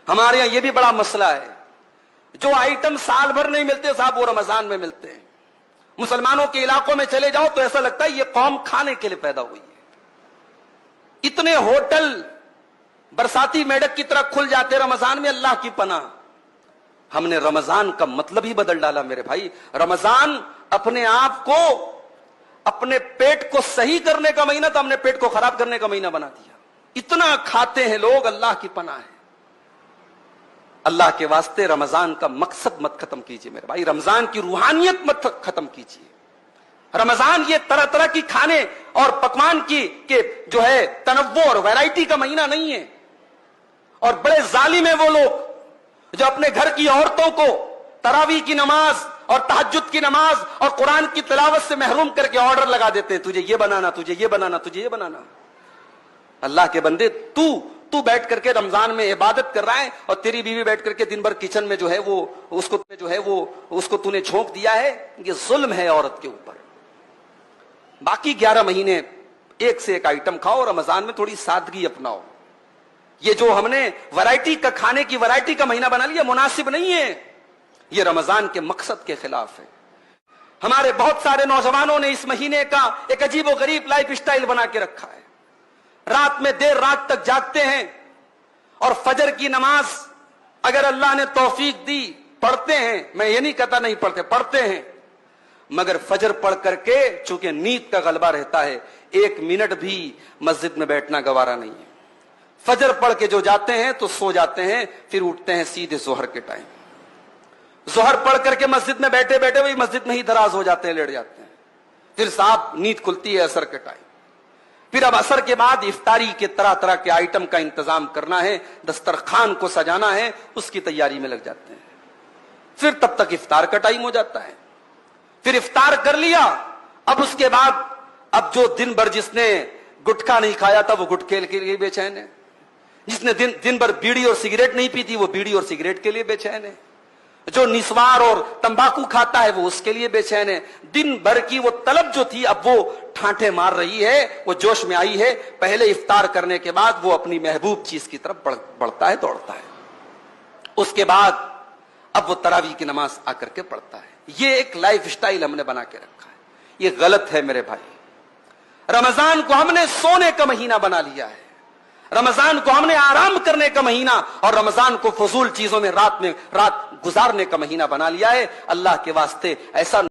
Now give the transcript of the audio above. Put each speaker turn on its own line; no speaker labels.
ہمارے یہاں یہ بھی بڑا مسئلہ ہے، جو آئٹم سال بھر نہیں ملتے صاحب وہ رمضان میں ملتے ہیں۔ مسلمانوں کے علاقوں میں چلے جاؤ تو ایسا لگتا ہے یہ قوم کھانے کے لیے پیدا ہوئی ہے۔ اتنے ہوٹل برساتی میڈک کی طرح کھل جاتے رمضان میں، اللہ کی پناہ۔ ہم نے رمضان کا مطلب ہی بدل ڈالا میرے بھائی۔ رمضان اپنے آپ کو، اپنے پیٹ کو صحیح کرنے کا مہینہ تھا، ہم نے پیٹ کو خراب کرنے کا مہینہ بنا دیا۔ اتنا کھاتے ہیں لوگ، اللہ کی پناہ ہے۔ اللہ کے واسطے رمضان کا مقصد مت ختم کیجئے میرے بھائی، رمضان کی روحانیت مت ختم کیجئے۔ رمضان یہ طرح طرح کی کھانے اور پکوان کی کہ جو ہے تنوع اور ویرائٹی کا مہینہ نہیں ہے۔ اور بڑے ظالم ہیں وہ لوگ جو اپنے گھر کی عورتوں کو تراویح کی نماز اور تہجد کی نماز اور قرآن کی تلاوت سے محروم کر کے آرڈر لگا دیتے ہیں، تجھے یہ بنانا، تجھے یہ بنانا، تجھے یہ بنانا۔ اللہ کے بندے، تو بیٹھ کر کے رمضان میں عبادت کر رہا ہے اور تیری بیوی بیٹھ کر کے دن بھر کچن میں جو ہے وہ اس کو تو نے جھونک دیا ہے۔ یہ ظلم ہے عورت کے اوپر۔ باقی 11 مہینے ایک سے ایک آئٹم کھاؤ، رمضان میں تھوڑی سادگی اپناؤ۔ یہ جو ہم نے ورائٹی کا کھانے کی ورائٹی کا مہینہ بنا لیا مناسب نہیں ہے، یہ رمضان کے مقصد کے خلاف ہے۔ ہمارے بہت سارے نوجوانوں نے اس مہینے کا ایک عجیب و غریب لائف سٹائل بنا کے رکھا ہے۔ رات میں دیر رات تک جاگتے ہیں اور فجر کی نماز اگر اللہ نے توفیق دی پڑھتے ہیں، میں یہ نہیں کہتا نہیں پڑھتے، پڑھتے ہیں، مگر فجر پڑھ کر کے چونکہ نیند کا غلبہ رہتا ہے 1 منٹ بھی مسجد میں بیٹھنا گوارا نہیں ہے۔ فجر پڑھ کے جو جاتے ہیں تو سو جاتے ہیں، پھر اٹھتے ہیں سیدھے ظہر کے ٹائم۔ ظہر پڑھ کر کے مسجد میں بیٹھے بیٹھے وہی مسجد میں ہی دراز ہو جاتے ہیں، لیٹ جاتے ہیں، پھر صاحب نیند کھلتی ہے عصر کے ٹائم۔ پھر اب عصر کے بعد افطاری کے طرح طرح کے آئٹم کا انتظام کرنا ہے، دسترخوان کو سجانا ہے، اس کی تیاری میں لگ جاتے ہیں۔ پھر تب تک افطار کا ٹائم ہو جاتا ہے۔ پھر افطار کر لیا، اب اس کے بعد اب جو دن بھر جس نے گٹکا نہیں کھایا تھا وہ گٹکے کے لیے بے چین ہے، جس نے دن بھر بیڑی اور سگریٹ نہیں پی تھی وہ بیڑی اور سگریٹ کے لیے بے چین ہے، جو نسوار اور تمباکو کھاتا ہے وہ اس کے لیے بے چین ہے۔ دن بھر کی وہ طلب جو تھی اب وہ ٹھانٹے مار رہی ہے، وہ جوش میں آئی ہے۔ پہلے افطار کرنے کے بعد وہ اپنی محبوب چیز کی طرف بڑھتا ہے، دوڑتا ہے۔ اس کے بعد اب وہ تراویح کی نماز آ کر کے پڑھتا ہے۔ یہ ایک لائف سٹائل ہم نے بنا کے رکھا ہے، یہ غلط ہے میرے بھائی۔ رمضان کو ہم نے سونے کا مہینہ بنا لیا ہے، رمضان کو ہم نے آرام کرنے کا مہینہ اور رمضان کو فضول چیزوں میں رات گزارنے کا مہینہ بنا لیا ہے۔ اللہ کے واسطے ایسا